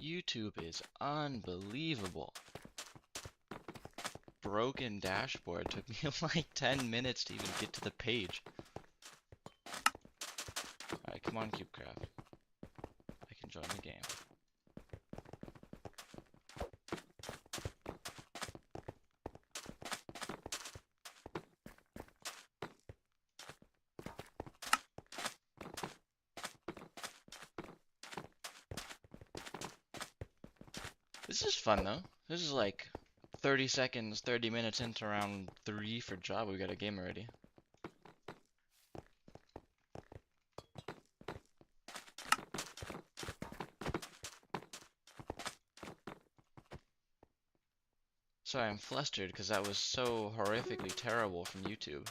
YouTube is unbelievable. Broken dashboard took me like 10 minutes to even get to the page. Alright, come on, CubeCraft. I can join the game. This is fun though. This is like 30 seconds, 30 minutes into round 3 for Java. We got a game already. Sorry, I'm flustered because that was so horrifically terrible from YouTube.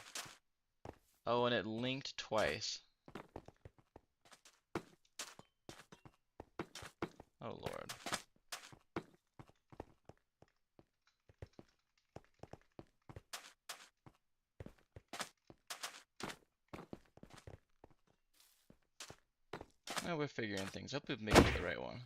Oh, and it linked twice. Oh, Lord. Oh, we're figuring things. Hope we make it to the right one.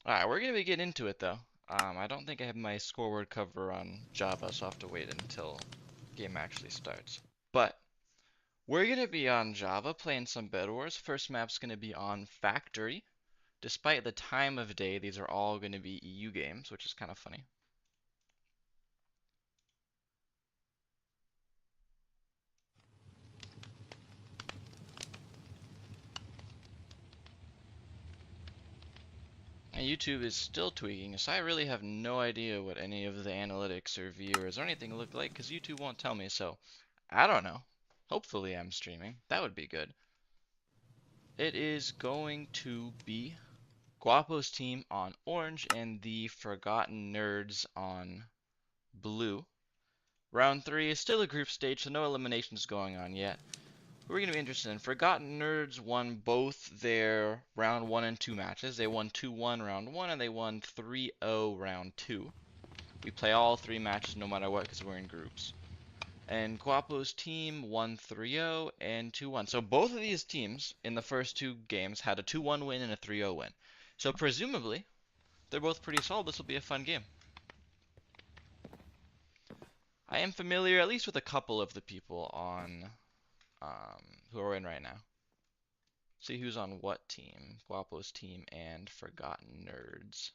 Alright, we're gonna be getting into it though. I don't think I have my scoreboard cover on Java, so I'll have to wait until game actually starts. But we're gonna be on Java playing some BedWars. First map's gonna be on Factory. Despite the time of day, these are all gonna be EU games, which is kind of funny. And YouTube is still tweaking, so I really have no idea what any of the analytics or viewers or anything look like, because YouTube won't tell me, so I don't know. Hopefully I'm streaming. That would be good. It is going to be Guapo's team on orange and the Forgotten Nerds on blue. Round 3 is still a group stage, so no eliminations going on yet. We're going to be interested in Forgotten Nerds won both their round 1 and 2 matches. They won 2-1 round 1 and they won 3-0 round 2. We play all 3 matches no matter what because we're in groups. And Guapo's team won 3-0 and 2-1. So both of these teams in the first 2 games had a 2-1 win and a 3-0 win. So presumably, they're both pretty solid. This will be a fun game. I am familiar at least with a couple of the people on who are in right now. See who's on what team. Guapo's team and Forgotten Nerds.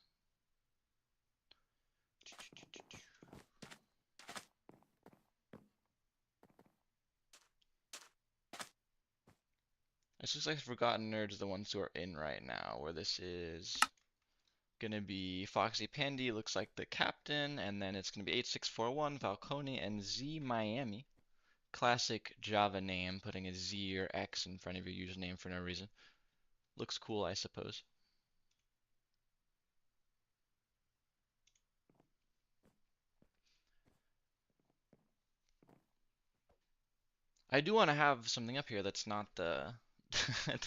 This looks like Forgotten Nerds are the ones who are in right now, where this is gonna be Foxy Pandy, looks like the captain, and then it's gonna be 8641, Falcone, and Z Miami. Classic Java name, putting a Z or X in front of your username for no reason. Looks cool, I suppose. I do want to have something up here that's not the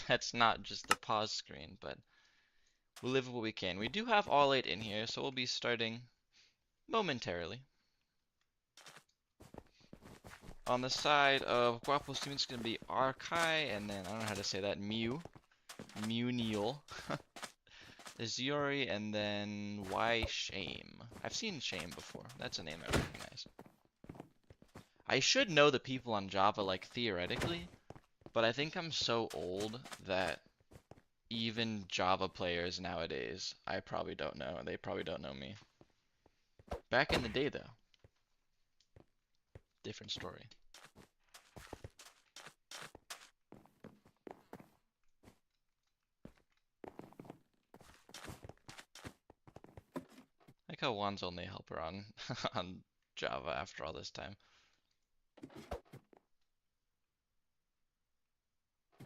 that's not just the pause screen, but we'll live with what we can. We do have all 8 in here, so we'll be starting momentarily. On the side of Guapo's team, it's going to be Arkai, and then, I don't know how to say that, Muniel, Azuri, and then Y Shame. I've seen Shame before. That's a name I recognize. I should know the people on Java, like, theoretically, but I think I'm so old that even Java players nowadays, I probably don't know, and they probably don't know me. Back in the day, though, different story. Like how Juan's only helper on on Java after all this time.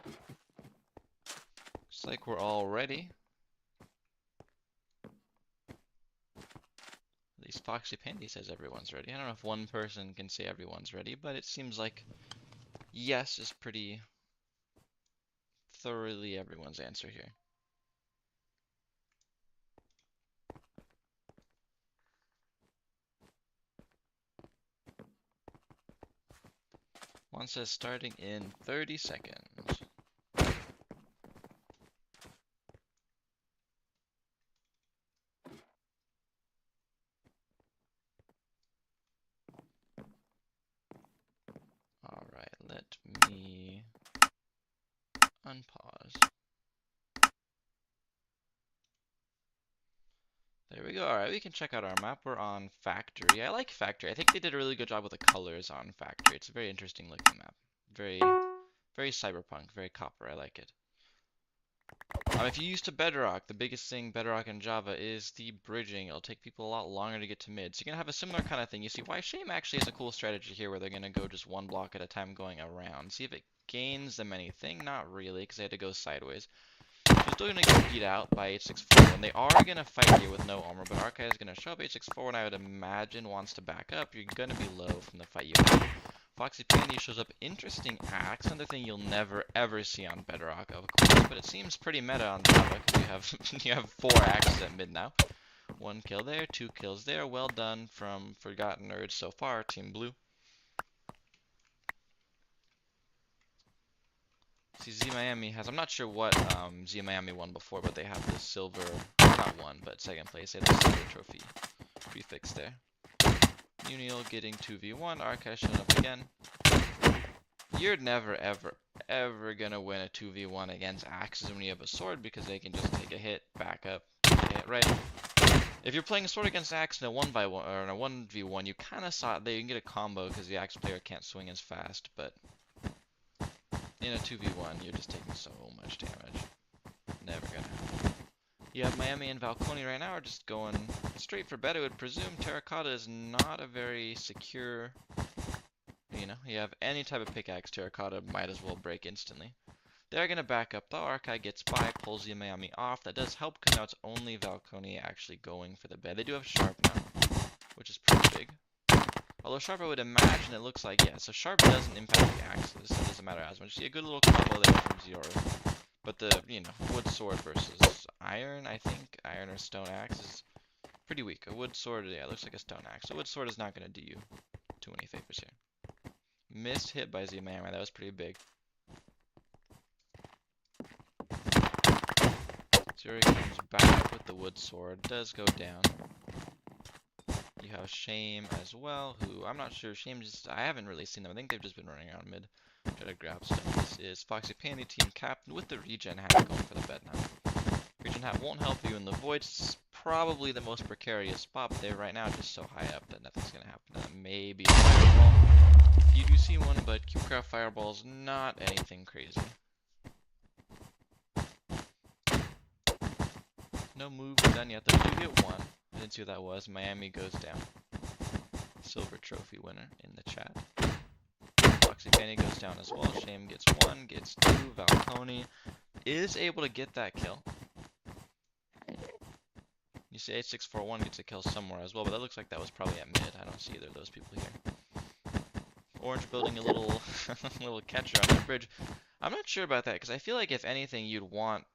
Looks like we're all ready. At least Foxy Pandy says everyone's ready. I don't know if one person can say everyone's ready, but it seems like Yes is pretty thoroughly everyone's answer here. One says starting in 30 seconds. Alright, let me unpause. There we go. Alright, we can check out our map. We're on Factory. I like Factory. I think they did a really good job with the colors on Factory. It's a very interesting looking map. Very cyberpunk, very copper. I like it. If you're used to Bedrock, the biggest thing Bedrock and Java is the bridging. It'll take people a lot longer to get to mid. So you're going to have a similar kind of thing. You see why Shame actually has a cool strategy here where they're going to go just one block at a time going around. See if it gains them anything. Not really, because they had to go sideways. They're still going to get beat out by 864, and they are going to fight here with no armor, but Archive is going to show up. 864, and I would imagine wants to back up. You're going to be low from the fight you have. Foxy Pandy shows up. Interesting axe. Another thing you'll never ever see on Bedrock, of course, but it seems pretty meta on Java because you have 4 axes at mid now. 1 kill there, 2 kills there. Well done from Forgotten Nerds so far, Team Blue. See, Z Miami has, I'm not sure what Z Miami won before, but they have the silver, not one, but second place. They have the silver trophy prefix there. Uniel getting 2v1, Archive showing up again. You're never, ever, ever gonna win a 2v1 against axes when you have a sword because they can just take a hit, back up, take a hit, right? If you're playing a sword against axe in a 1v1 or in a 1v1, you kind of saw it there. You can get a combo because the axe player can't swing as fast, but in a 2v1, you're just taking so much damage. Never gonna happen. You have Miami and Valconi right now are just going straight for bed. I would presume Terracotta is not a very secure, you know, you have any type of pickaxe, Terracotta might as well break instantly. They're going to back up. The Archive gets by, pulls the Miami off. That does help because now it's only Valconi actually going for the bed. They do have Sharp now, which is pretty big. Although Sharp, I would imagine it looks like, yeah, so Sharp doesn't impact the axes, so it doesn't matter as much. See a good little combo there from Ziora. But the, you know, wood sword versus iron, I think, iron or stone axe is pretty weak. A wood sword, yeah, it looks like a stone axe. A wood sword is not going to do you too many favors here. Missed hit by Z-Man, that was pretty big. Zuri comes back with the wood sword, does go down. You have Shame as well, who I'm not sure. Shame just, I haven't really seen them. I think they've just been running around mid. Try to grab stuff. This is Foxy Pandy, team captain, with the regen hat going for the bed now. Regen hat won't help you in the void. It's probably the most precarious spot, but they're right now just so high up that nothing's going to happen. Maybe a fireball. You do see one, but Cubecraft fireball's not anything crazy. No move done yet, though. You do get one. I didn't see what that was. Miami goes down. Silver trophy winner in the chat. Foxy Penny goes down as well. Shame gets 1, gets 2. Valconi is able to get that kill. You see 8641 gets a kill somewhere as well, but that looks like that was probably at mid. I don't see either of those people here. Orange building a little little catcher on that bridge. I'm not sure about that, because I feel like if anything, you'd want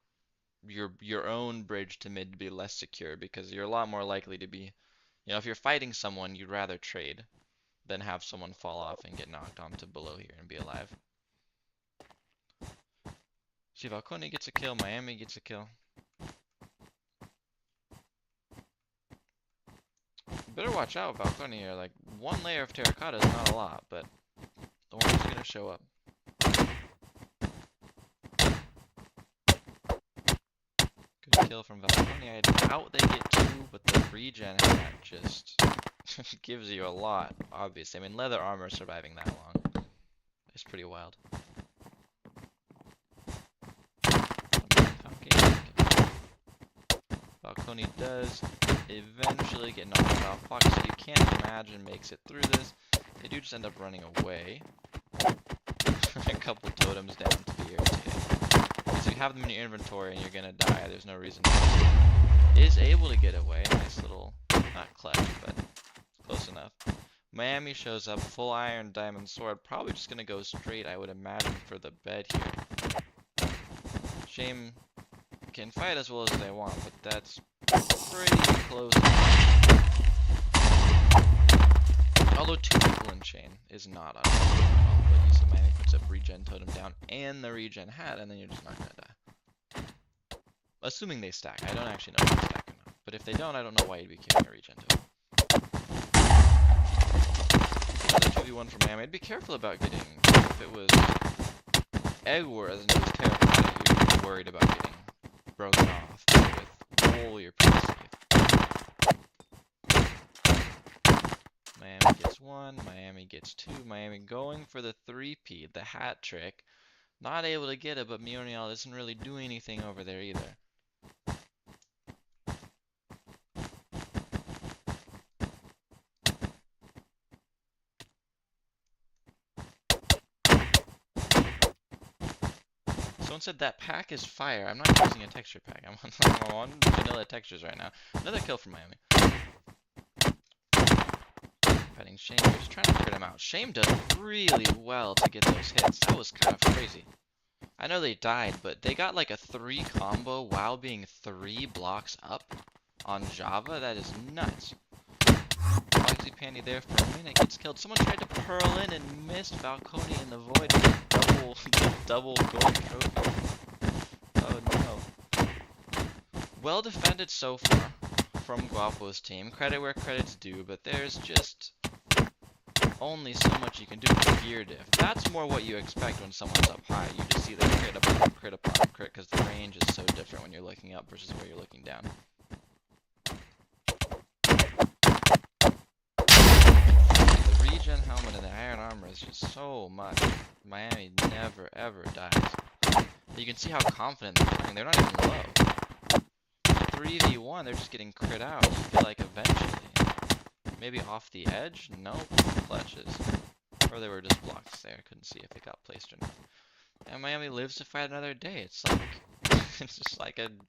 your own bridge to mid to be less secure, because you're a lot more likely to be, you know, if you're fighting someone, you'd rather trade than have someone fall off and get knocked onto below here and be alive. See, Valconi gets a kill, Miami gets a kill. Better watch out, Valconi here. Like, 1 layer of terracotta is not a lot, but the orange is gonna show up. Good kill from Valconi. I doubt they get 2, but the regen hat just gives you a lot, obviously. I mean, leather armor surviving that long is pretty wild. Valconi does eventually get knocked off. Foxy, you can't imagine, makes it through this. They do just end up running away. A couple totems down to be irritating. Because if you have them in your inventory and you're gonna die, there's no reason to. Is able to get away. Nice little, not clutch, but close enough. Miami shows up, full iron diamond sword. Probably just gonna go straight, I would imagine, for the bed here. Shame can fight as well as they want, but that's pretty close. Although 2 people in chain is not uncommon. But you see Miami puts up regen totem down and the regen hat, and then you're just not gonna die. Assuming they stack. I don't actually know if they stack or not. But if they don't, I don't know why you'd be carrying a regen totem. Another 2v1 for Miami. I'd be careful about getting, if it was Egg Wars and it was Terracotta, you'd be worried about getting broken off. But with Wool, you're pretty safe. Miami gets 1, Miami gets 2, Miami going for the 3-peat, the hat trick. Not able to get it, but Muriel isn't really doing anything over there either. Someone said that pack is fire. I'm not using a texture pack. I'm on vanilla textures right now. Another kill from Miami. Fighting Shame, just trying to crit him out. Shame does really well to get those hits. That was kind of crazy. I know they died, but they got like a 3 combo while being 3 blocks up on Java. That is nuts. Foxy Pandy there for a minute, gets killed. Someone tried to pearl in and missed. Falcone in the void. Double gold trophy. Oh no. Well defended so far from Guapo's team. Credit where credit's due, but there's just only so much you can do with gear diff. That's more what you expect when someone's up high. You just see the crit upon crit because the range is so different when you're looking up versus where you're looking down. The regen helmet and the iron armor is just so much. Miami never ever dies. You can see how confident they're playing. They're not even low. 3v1, they're just getting crit out. You feel like eventually. Maybe off the edge? Nope. Clutches. Or they were just blocks there. Couldn't see if they got placed or not. And Miami lives to fight another day. It's like, it's just like an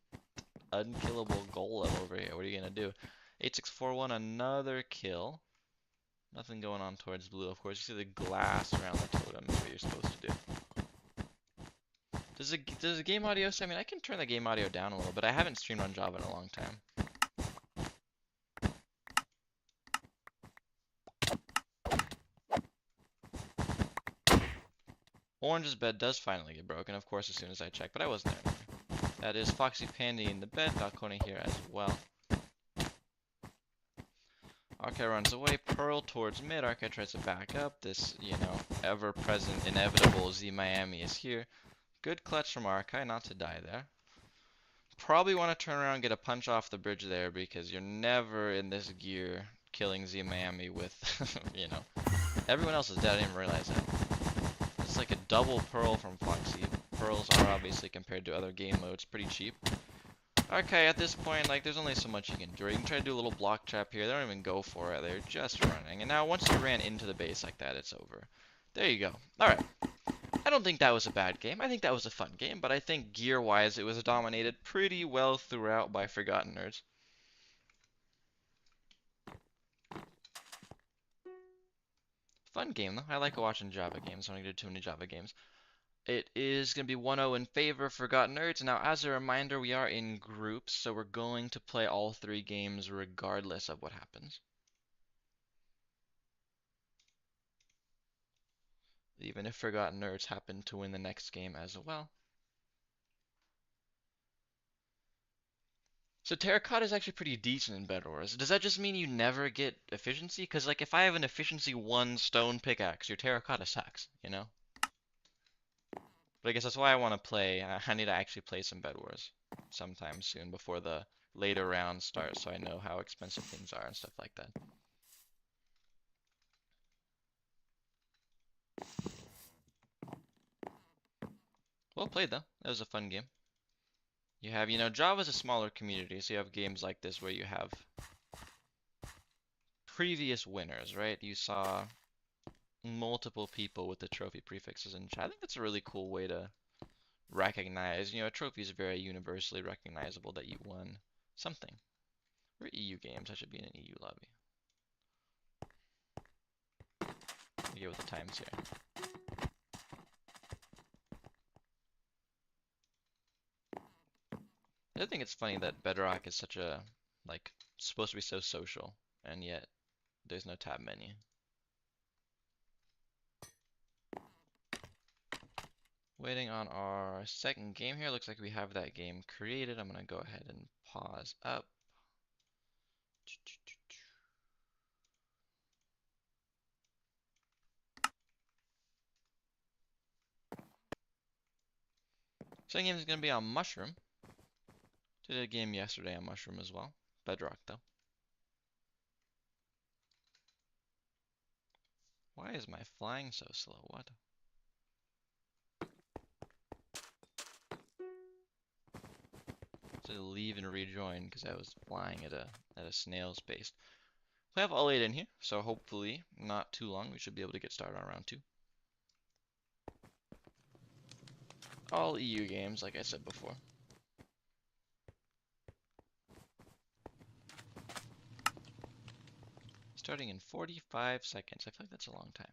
unkillable golem over here. What are you gonna do? 8641, another kill. Nothing going on towards blue. Of course, you see the glass around the totem is what you're supposed to do. Does the game audio? I mean, I can turn the game audio down a little, but I haven't streamed on Java in a long time. Orange's bed does finally get broken, of course, as soon as I check, but I wasn't there anymore. That is Foxy Pandy in the bed, Falcone here as well. Arca runs away, Pearl towards mid, Arca tries to back up. This, you know, ever-present, inevitable Z Miami is here. Good clutch from Arca, not to die there. Probably want to turn around and get a punch off the bridge there because you're never in this gear killing Z Miami with, you know, everyone else is dead. I didn't realize that. It's like a double pearl from Foxy. Pearls are obviously compared to other game modes pretty cheap. Okay, at this point, like, there's only so much you can do. You can try to do a little block trap here. They don't even go for it. They're just running. And now once you ran into the base like that, it's over. There you go. Alright. I don't think that was a bad game. I think that was a fun game, but I think gear-wise it was dominated pretty well throughout by Forgotten Nerds. Fun game, though. I like watching Java games. I don't get too many Java games. It is going to be 1-0 in favor of Forgotten Nerds. Now, as a reminder, we are in groups, so we're going to play all 3 games regardless of what happens. Even if Forgotten Nerds happen to win the next game as well. So Terracotta is actually pretty decent in BedWars. Does that just mean you never get efficiency? Because, like, if I have an efficiency 1 stone pickaxe, your Terracotta sucks, you know? But I guess that's why I want to play. I need to actually play some BedWars sometime soon before the later rounds start, so I know how expensive things are and stuff like that. Well played, though. That was a fun game. You have, you know, Java's a smaller community, so you have games like this where you have previous winners, right? You saw multiple people with the trophy prefixes in chat. I think that's a really cool way to recognize, you know, a trophy is very universally recognizable that you won something. We're EU games, I should be in an EU lobby. forget what the time's here. I think it's funny that Bedrock is such a, like, supposed to be so social, and yet there's no tab menu. Waiting on our second game here. Looks like we have that game created. I'm gonna go ahead and pause up. Second game is gonna be on Mushroom. Did a game yesterday on Mushroom as well. Bedrock though. Why is my flying so slow? What? To leave and rejoin because I was flying at a snail's pace. We have all 8 in here, so hopefully not too long. We should be able to get started on round 2. All EU games, like I said before. Starting in 45 seconds. I feel like that's a long time.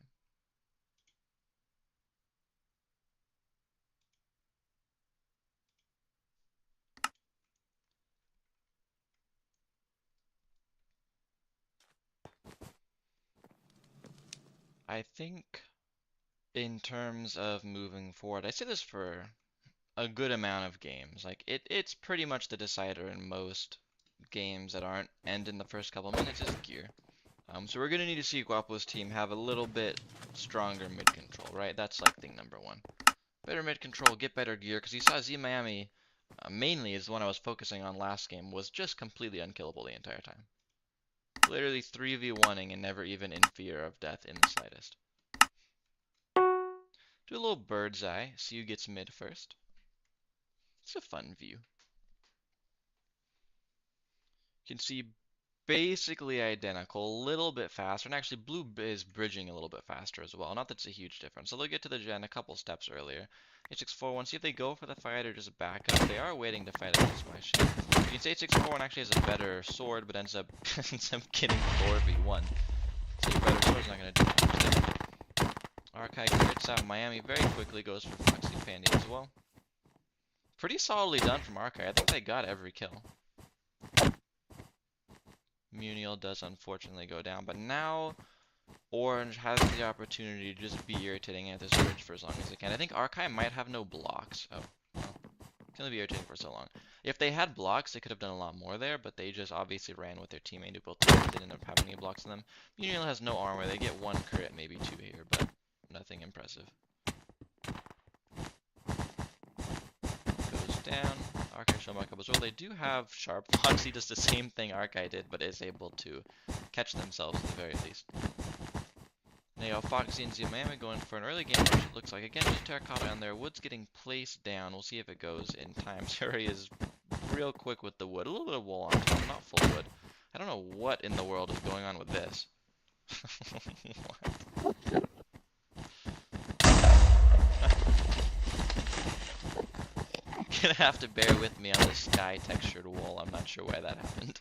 I think in terms of moving forward, I say this for a good amount of games. Like it's pretty much the decider in most games that aren't end in the first couple minutes is gear. So we're gonna need to see Guapo's team have a little bit stronger mid control, right? That's like thing number 1. Better mid control, get better gear, because you saw Z Miami mainly is the one I was focusing on last game, was just completely unkillable the entire time. Literally 3v1ing and never even in fear of death in the slightest. Do a little bird's eye, see who gets mid first. It's a fun view. You can see basically identical, a little bit faster, and actually blue is bridging a little bit faster as well. Not that it's a huge difference. So they'll get to the gen a couple steps earlier. H641, see if they go for the fight or just back up. They are waiting to fight against my ship. You can say H641 actually has a better sword, but ends up getting 4v1. So your better sword's not going to do much there. Archive crits out Miami very quickly, goes for Foxy Pandy as well. Pretty solidly done from Archive. I think they got every kill. Muniel does unfortunately go down, but now Orange has the opportunity to just be irritating at this bridge for as long as they can. I think Archive might have no blocks. Oh, well, it's gonna be irritating for so long. If they had blocks, they could have done a lot more there, but they just obviously ran with their teammate who both didn't end up having any blocks in them. Muniel has no armor. They get 1 crit, maybe 2 here, but nothing impressive. Goes down. Archive show back up as well. They do have Sharp. Foxy does the same thing Archive did, but is able to catch themselves at the very least. Now Foxy and Miami going for an early game rush, it looks like. Again, just Terracotta on there. Wood's getting placed down. We'll see if it goes in time. Suri is real quick with the wood. A little bit of wool on top, not full wood. I don't know what in the world is going on with this. What? Gonna have to bear with me on the sky textured wall. I'm not sure why that happened.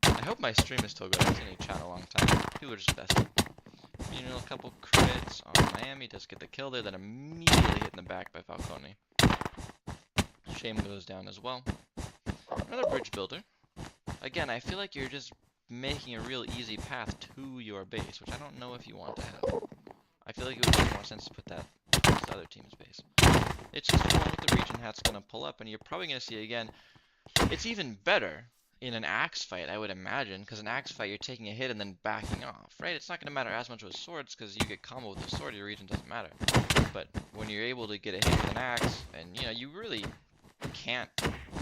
I hope my stream is still good. I haven't seen any chat in a long time. People are just besting. You know, a couple crits on Miami. Does get the kill there, then immediately hit in the back by Falcone. Shame goes down as well. Another bridge builder. Again, I feel like you're just making a real easy path to your base, which I don't know if you want to have. I feel like it would make more sense to put that towards the other team's base. It's just one with the region hat's going to pull up, and you're probably going to see again. It's even better in an axe fight, I would imagine, because an axe fight you're taking a hit and then backing off, right? It's not going to matter as much with swords, because you get combo with the sword, your region doesn't matter. But when you're able to get a hit with an axe, and you know, you really can't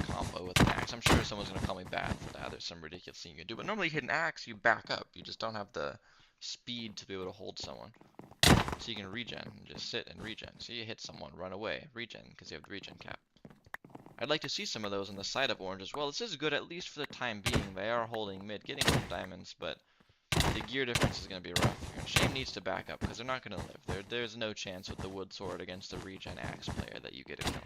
combo with an axe. I'm sure someone's going to call me bad for that. There's some ridiculous thing you can do, but normally you hit an axe, you back up. You just don't have the speed to be able to hold someone. So you can regen, and just sit and regen. So you hit someone, run away, regen, because you have the regen cap. I'd like to see some of those on the side of Orange as well. This is good, at least for the time being. They are holding mid, getting some diamonds, but the gear difference is going to be rough here. And Shame needs to back up, because they're not going to live. There's no chance with the wood sword against the regen axe player that you get a kill.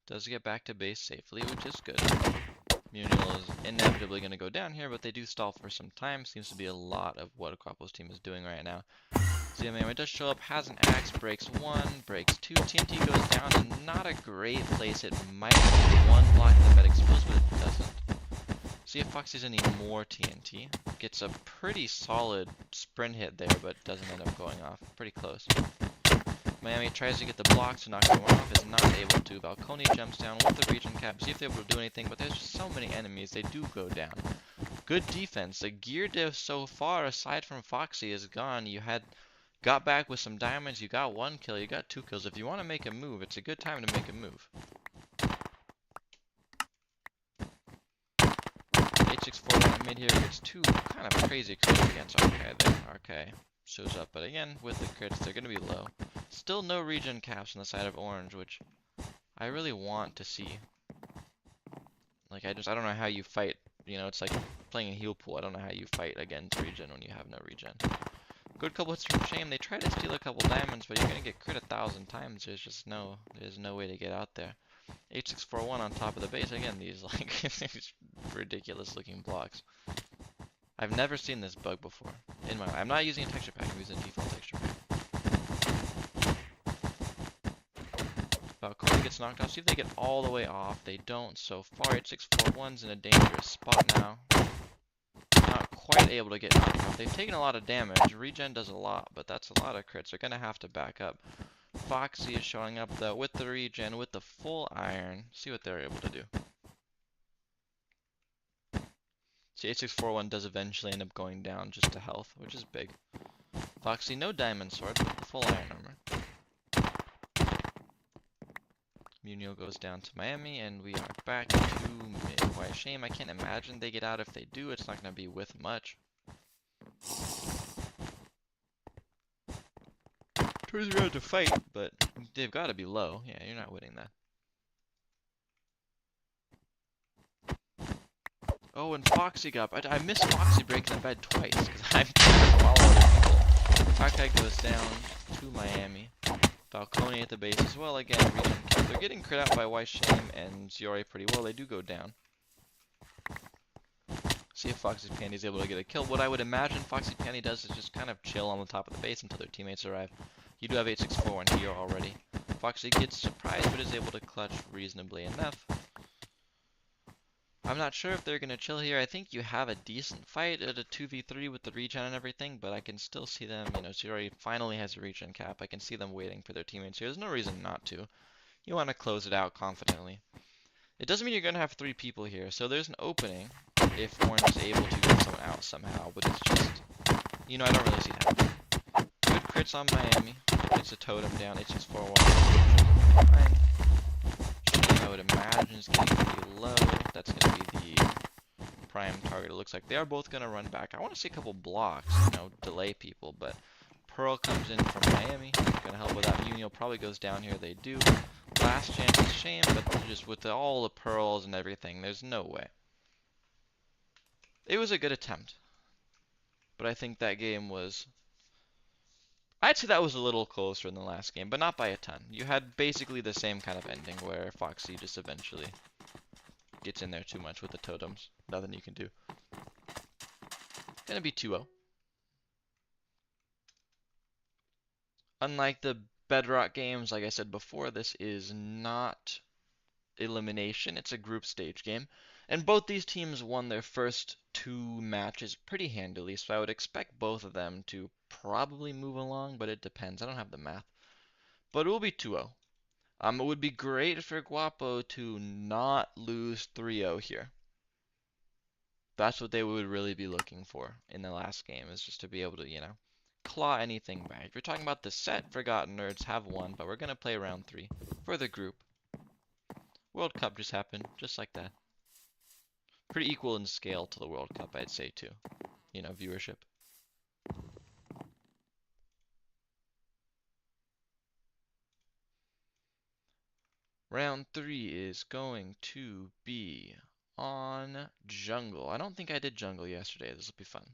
Does get back to base safely, which is good. Muniel is inevitably going to go down here, but they do stall for some time. Seems to be a lot of what Guapo's team is doing right now. ZMA does show up, has an axe, breaks one, breaks two. TNT goes down, and not a great place. It might be one block that explodes, but it doesn't. See if Foxy's any more TNT. Gets a pretty solid sprint hit there, but doesn't end up going off. Pretty close. Miami tries to get the block to knock one off, is not able to. Balcony jumps down with the region cap, see if they're able to do anything, but there's just so many enemies, they do go down. Good defense. The gear diff so far, aside from Foxy, is gone. You got back with some diamonds, you got 1 kill, you got 2 kills. If you want to make a move, it's a good time to make a move. H641 mid here gets 2 kind of crazy crits against RK there. RK shows up, but again, with the crits, they're going to be low. Still no regen caps on the side of orange, which I really want to see. Like, I don't know how you fight, you know, it's like playing a heal pool. I don't know how you fight against regen when you have no regen. Good couple hits from Shame. They try to steal a couple diamonds, but you're going to get crit 1,000 times. There's no way to get out there. H641 on top of the base. Again, these, like, these ridiculous looking blocks. I've never seen this bug before in my life. I'm not using a texture pack, I'm using a default texture pack. Balcony gets knocked off. See if they get all the way off. They don't so far. H641's in a dangerous spot now. Not quite able to get knocked off. They've taken a lot of damage. Regen does a lot, but that's a lot of crits. They're going to have to back up. Foxy is showing up though with the regen, with the full iron. See what they're able to do. See, H641 does eventually end up going down just to health, which is big. Foxy, no diamond sword, but the full iron armor. Muniel goes down to Miami, and we are back to mid. Why, shame, I can't imagine they get out. If they do, it's not going to be with much. Towards the road to fight, but they've got to be low. Yeah, you're not winning that. Oh, and Foxy got up. I missed Foxy breaking the bed twice, because I'm trying to follow other people. Hawkeye goes down to Miami. Falcone at the base as well. Again, regen cap. They're getting crit out by White Shame and Ziori pretty well. They do go down. See if Foxy Pandy is able to get a kill. What I would imagine Foxy Pandy does is just kind of chill on the top of the base until their teammates arrive. You do have H641 here already. Foxy gets surprised, but is able to clutch reasonably enough. I'm not sure if they're going to chill here. I think you have a decent fight at a 2v3 with the regen and everything, but I can still see them, you know, Ziori finally has a regen cap. I can see them waiting for their teammates here. There's no reason not to. You want to close it out confidently. It doesn't mean you're going to have 3 people here, so there's an opening if Orange is able to get someone out somehow, but it's just, you know, I don't really see it happening. Good crits on Miami. Gets a totem down, H641. Fine. I would imagine is getting pretty low. That's going to be the prime target. It looks like they are both going to run back. I want to see a couple blocks, you know, delay people, but Pearl comes in from Miami. Going to help with that. Muniel probably goes down here. They do. Last chance is Shame, but just with all the pearls and everything, there's no way. It was a good attempt, but I think that game was... I'd say that was a little closer than the last game, but not by a ton. You had basically the same kind of ending where Foxy just eventually gets in there too much with the totems. Nothing you can do. Gonna be 2-0. Unlike the Bedrock games, like I said before, this is not elimination. It's a group stage game. And both these teams won their first 2 matches pretty handily, so I would expect both of them to probably move along, but it depends. I don't have the math. But it will be 2-0. It would be great for Guapo to not lose 3-0 here. That's what they would really be looking for in the last game, is just to be able to, you know, claw anything back. If you're talking about the set, Forgotten Nerds have won, but we're going to play round 3 for the group. World Cup just happened, just like that. Pretty equal in scale to the World Cup, I'd say, too. You know, viewership. Round 3 is going to be on jungle. I don't think I did jungle yesterday. This will be fun.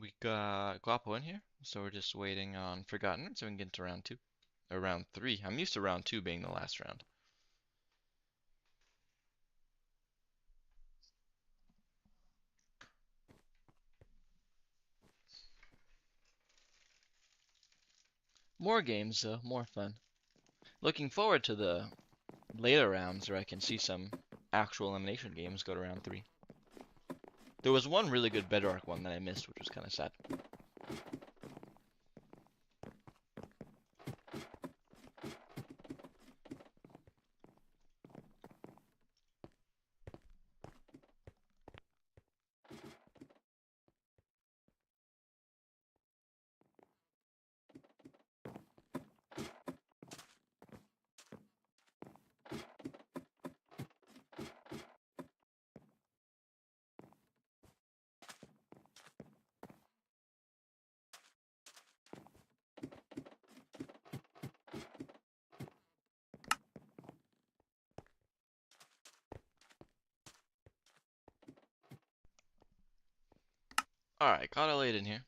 We got Guapo in here, so we're just waiting on Forgotten so we can get to round 2. Or round 3. I'm used to round 2 being the last round. More games though, more fun. Looking forward to the later rounds where I can see some actual elimination games go to round 3. There was one really good Bedrock one that I missed, which was kind of sad. Alright, got it laid in here.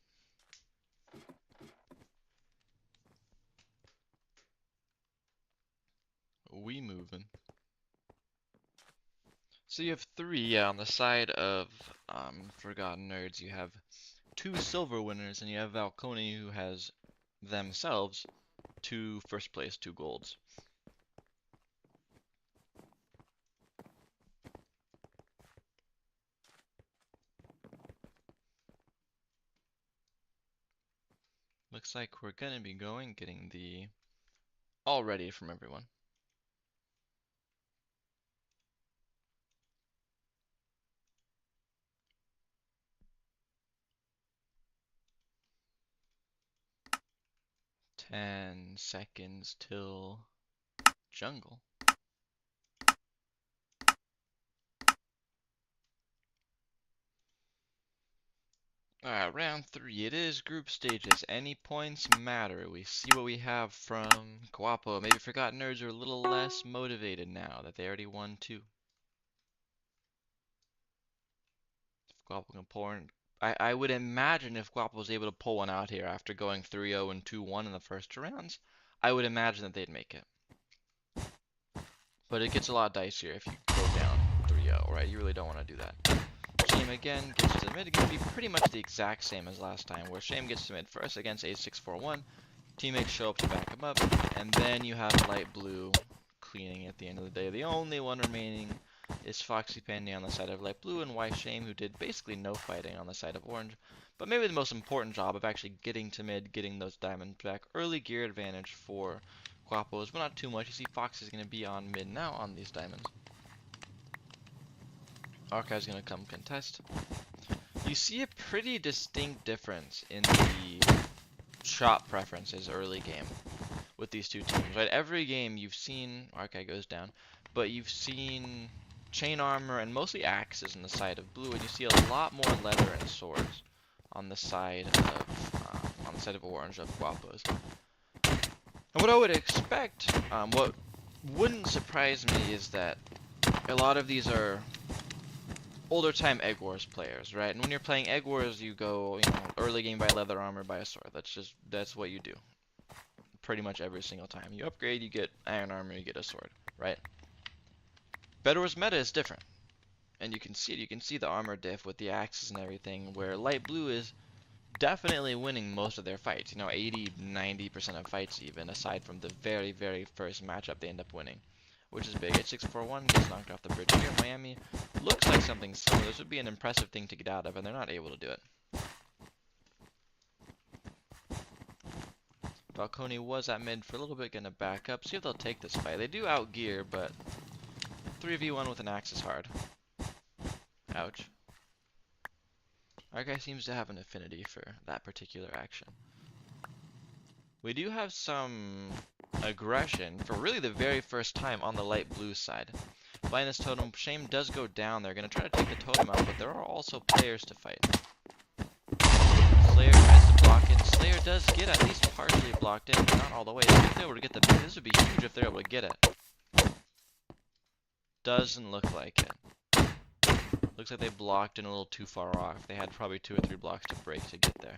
We moving. So you have 3 on the side of Forgotten Nerds. You have 2 silver winners, and you have Valconi who has themselves 2 first place, 2 golds. Looks like we're gonna be getting the all ready from everyone. Ten seconds till jungle. Alright, round 3. It is group stages. Any points matter. We see what we have from Guapo. Maybe Forgotten Nerds are a little less motivated now that they already won 2. If Guapo can pull in, I would imagine if Guapo was able to pull one out here after going 3-0 and 2-1 in the first 2 rounds, I would imagine that they'd make it. But it gets a lot dicier if you go down 3-0, right? You really don't want to do that. Shame again gets to mid. It's going to be pretty much the exact same as last time, where Shame gets to mid first against A641. Teammates show up to back him up, and then you have light blue cleaning at the end of the day. The only one remaining is Foxy Pandy on the side of light blue, and Why Shame, who did basically no fighting on the side of orange. But maybe the most important job of actually getting to mid, getting those diamonds back. Early gear advantage for Guapos, but not too much. You see Foxy's going to be on mid now on these diamonds. Archive's going to come contest. You see a pretty distinct difference in the shot preferences early game with these two teams, right? Every game you've seen Archive goes down, but you've seen chain armor and mostly axes on the side of blue, and you see a lot more leather and swords on the side of orange of Guapos. And what I would expect, what wouldn't surprise me, is that a lot of these are older time Egg Wars players, right? And when you're playing Egg Wars, you go, early game by leather armor, by a sword. That's what you do. Pretty much every single time. You upgrade, you get iron armor, you get a sword, right? BedWars meta is different. And you can see it. You can see the armor diff with the axes and everything, where light blue is definitely winning most of their fights. 80, 90% of fights even, aside from the very, very first matchup they end up winning, which is big. A641 gets knocked off the bridge here. Miami looks like something similar. This would be an impressive thing to get out of, and they're not able to do it. Valconi was at mid for a little bit, gonna back up. See if they'll take this fight. They do outgear, but 3v1 with an axe is hard. Ouch. Our guy seems to have an affinity for that particular action. We do have some aggression for really the very first time on the light blue side. Blindness totem, Shame does go down. They're going to try to take the totem out, but there are also players to fight. Slayer tries to block in. Slayer does get at least partially blocked in, but not all the way. If they're able to get the this would be huge if they're able to get it. Doesn't look like it. Looks like they blocked in a little too far off. They had probably 2 or 3 blocks to break to get there.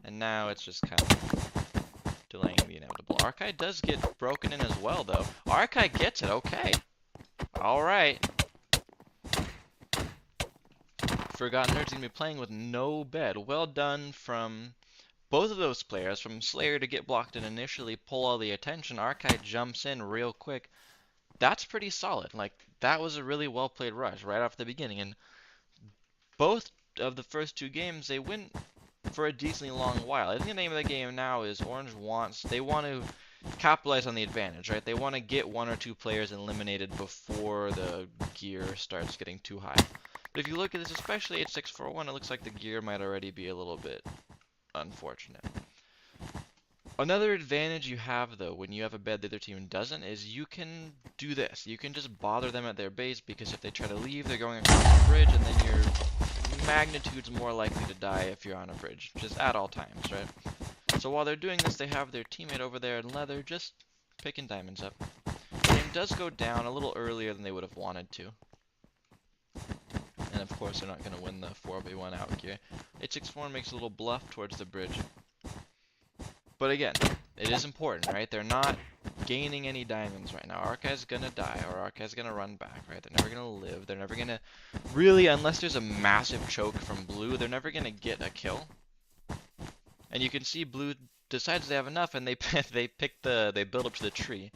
And now it's just kind of delaying the inevitable. Archive does get broken in as well, though. Archive gets it, okay. Alright. Forgotten Nerd's gonna be playing with no bed. Well done from both of those players. From Slayer to get blocked and initially pull all the attention. Archive jumps in real quick. That's pretty solid. Like, that was a really well played rush right off the beginning. And both of the first 2 games, they went for a decently long while. I think the name of the game now is Orange they want to capitalize on the advantage, right? They want to get 1 or 2 players eliminated before the gear starts getting too high. But if you look at this, especially at 641, it looks like the gear might already be a little bit unfortunate. Another advantage you have, though, when you have a bed the other team doesn't, is you can do this. You can just bother them at their base, because if they try to leave, they're going across the bridge, and then your magnitude's more likely to die if you're on a bridge, just at all times, right? So while they're doing this, they have their teammate over there in leather just picking diamonds up. The game does go down a little earlier than they would have wanted to. And of course, they're not going to win the 4v1 out here. 864 makes a little bluff towards the bridge. But again, it is important, right? They're not gaining any diamonds right now. Archive's gonna die, or Archive's gonna run back, right? They're never gonna live. They're never gonna... Really, unless there's a massive choke from Blue, they're never gonna get a kill. And you can see Blue decides they have enough, and they they build up to the tree.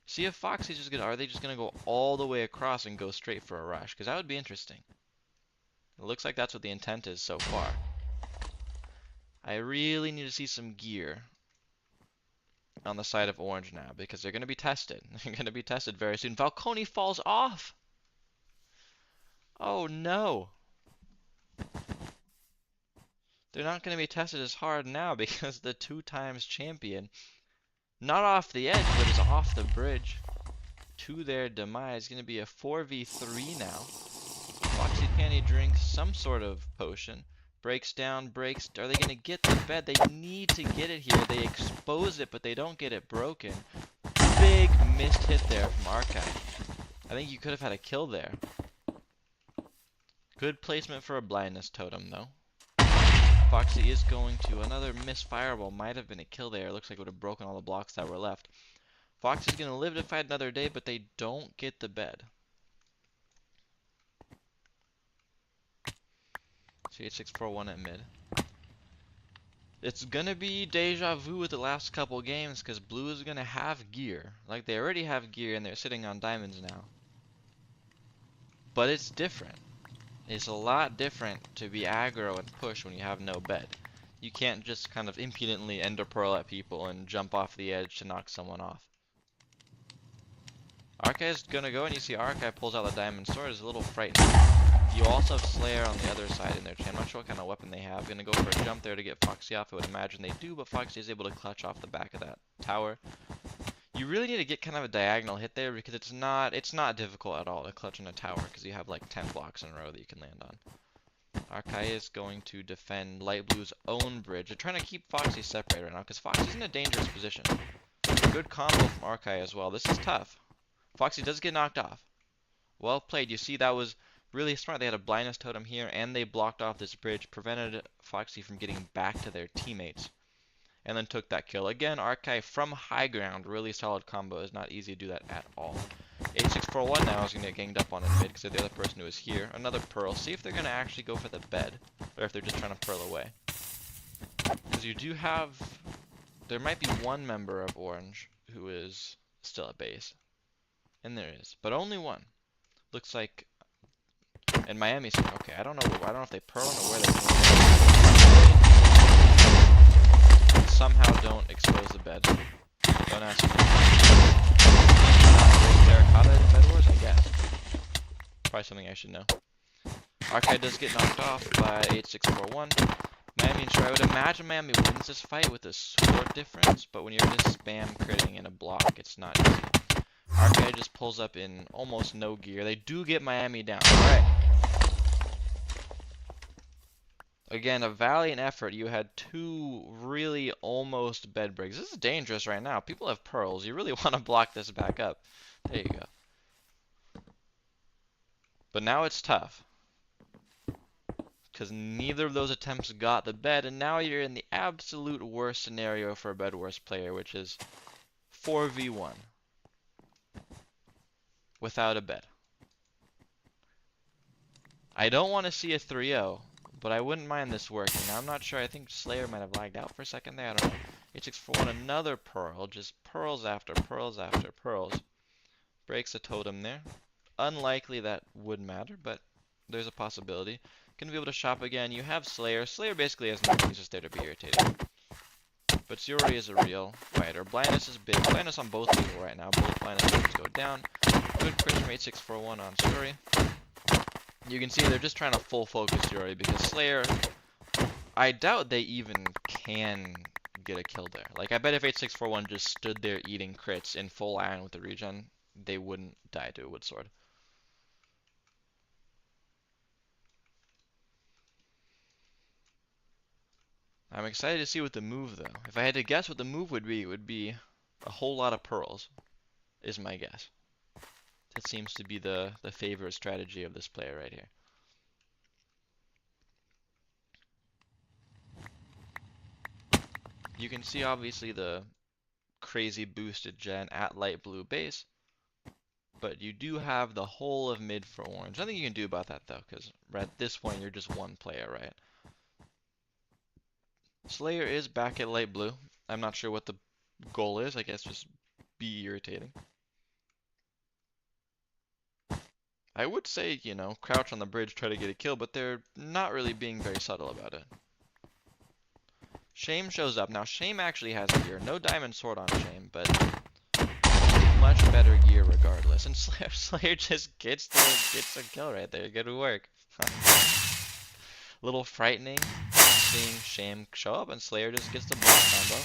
See if Foxy's just gonna... Are they just gonna go all the way across and go straight for a rush? Because that would be interesting. It looks like that's what the intent is so far. I really need to see some gear on the side of Orange now, because they're going to be tested. They're going to be tested very soon. Falcone falls off! Oh no! They're not going to be tested as hard now, because the 2x champion, not off the edge, but is off the bridge to their demise. Going to be a 4v3 now. Foxy Panty drinks some sort of potion. Breaks down, breaks. Are they going to get the bed? They need to get it here. They expose it, but they don't get it broken. Big missed hit there from Archive. I think you could have had a kill there. Good placement for a blindness totem, though. Foxy is going to. Another missed fireball might have been a kill there. It looks like it would have broken all the blocks that were left. Foxy's going to live to fight another day, but they don't get the bed. So 8641 at mid. It's gonna be deja vu with the last couple games, because Blue is gonna have gear. Like, they already have gear and they're sitting on diamonds now. But it's different. It's a lot different to be aggro and push when you have no bed. You can't just kind of impudently ender pearl at people and jump off the edge to knock someone off. Archive's gonna go, and you see Archive pulls out the diamond sword. Is a little frightening. You also have Slayer on the other side in their chain. I'm not sure what kind of weapon they have. Gonna go for a jump there to get Foxy off. I would imagine they do, but Foxy is able to clutch off the back of that tower. You really need to get kind of a diagonal hit there, because it's not difficult at all to clutch on a tower, because you have like 10 blocks in a row that you can land on. Archive is going to defend Light Blue's own bridge. They're trying to keep Foxy separated right now, because Foxy's in a dangerous position. Good combo from Archive as well. This is tough. Foxy does get knocked off. Well played. You see, that was really smart. They had a blindness totem here, and they blocked off this bridge, prevented Foxy from getting back to their teammates, and then took that kill. Again, Archive from high ground. Really solid combo. It's not easy to do that at all. 8641 now is going to get ganged up on in mid, because they're the other person who is here. Another pearl. See if they're going to actually go for the bed, or if they're just trying to pearl away. Because you do have... There might be one member of Orange who is still at base. And there is, but only one. Looks like, and Miami's okay. I don't know if they pearl or where they somehow don't expose the bed. Don't ask me. Terracotta in BedWars, I guess. Probably something I should know. Archive does get knocked off by 8641. Miami and sure, I would imagine Miami wins this fight with a sword difference, but when you're just spam critting in a block, it's not easy. Archive just pulls up in almost no gear. They do get Miami down. Alright. Again, a valiant effort. You had 2 really almost bed breaks. This is dangerous right now. People have pearls. You really want to block this back up. There you go. But now it's tough. Because neither of those attempts got the bed, and now you're in the absolute worst scenario for a BedWars player, which is 4v1 without a bed. I don't want to see a 3-0, but I wouldn't mind this working. Now, I'm not sure. I think Slayer might have lagged out for a second there. I don't know. H641, another pearl. Just pearls after pearls after pearls. Breaks a totem there. Unlikely that would matter, but there's a possibility. Gonna be able to shop again. You have Slayer. Slayer basically has nothing. He's just there to be irritating. But Zuri is a real fighter. Blindness is big. Blindness on both people right now. Both blindness rates go down. Good crit from 8641 on Zuri. You can see they're just trying to full focus Zuri because Slayer, I doubt they even can get a kill there. Like, I bet if 8641 just stood there eating crits in full iron with the regen, they wouldn't die to a wood sword. I'm excited to see what the move, though. If I had to guess what the move would be, it would be a whole lot of pearls, is my guess. That seems to be the favorite strategy of this player right here. You can see, obviously, the crazy boosted gen at light blue base, but you do have the whole of mid for orange. Nothing you can do about that, though, because at this point, you're just one player, right? Slayer is back at light blue. I'm not sure what the goal is. I guess just be irritating. I would say, you know, crouch on the bridge, try to get a kill, but they're not really being very subtle about it. Shame shows up. Now, Shame actually has gear. No diamond sword on Shame, but much better gear regardless. And Slayer just gets a kill right there. Good work. Little frightening seeing Shame show up and Slayer just gets the block combo.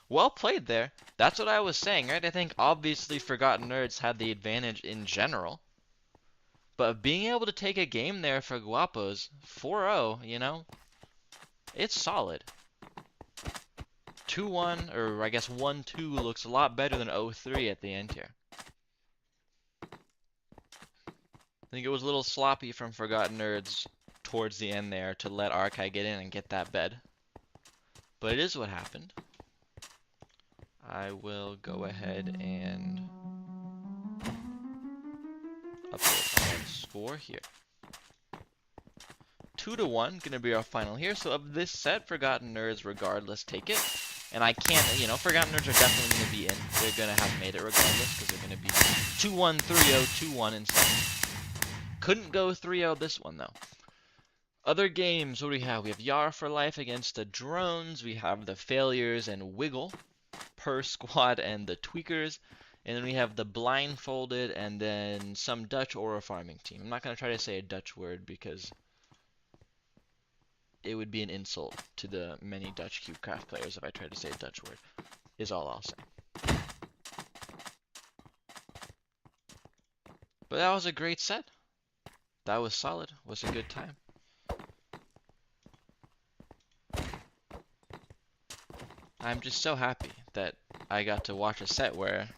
Well played there. That's what I was saying, right? I think obviously Forgotten Nerds had the advantage in general. But being able to take a game there for Guapos, 4-0, you know, it's solid. 2-1, or I guess 1-2 looks a lot better than 0-3 at the end here. I think it was a little sloppy from Forgotten Nerds towards the end there to let Arkai get in and get that bed. But it is what happened. I will go ahead and update our score here. 2-1, gonna be our final here. So of this set, Forgotten Nerds regardless take it. And I can't, you know, Forgotten Nerds are definitely gonna be in. They're gonna have made it regardless because they're gonna be 2-1, 3-0, 2-1 instead. Couldn't go 3-0 this one though. Other games, what do we have? We have Yar for Life against the Drones. We have the Failures and Wiggle per squad and the Tweakers. And then we have the Blindfolded and then some Dutch Aura farming team. I'm not going to try to say a Dutch word because it would be an insult to the many Dutch CubeCraft players if I tried to say a Dutch word, is all I'll say. But that was a great set. That was solid. Was a good time. I'm just so happy that I got to watch a set where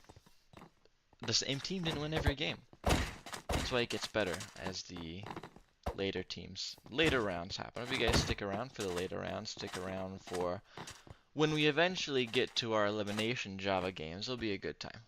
the same team didn't win every game. That's why it gets better as the later rounds happen. If you guys stick around for the later rounds, stick around for when we eventually get to our elimination Java games, it'll be a good time.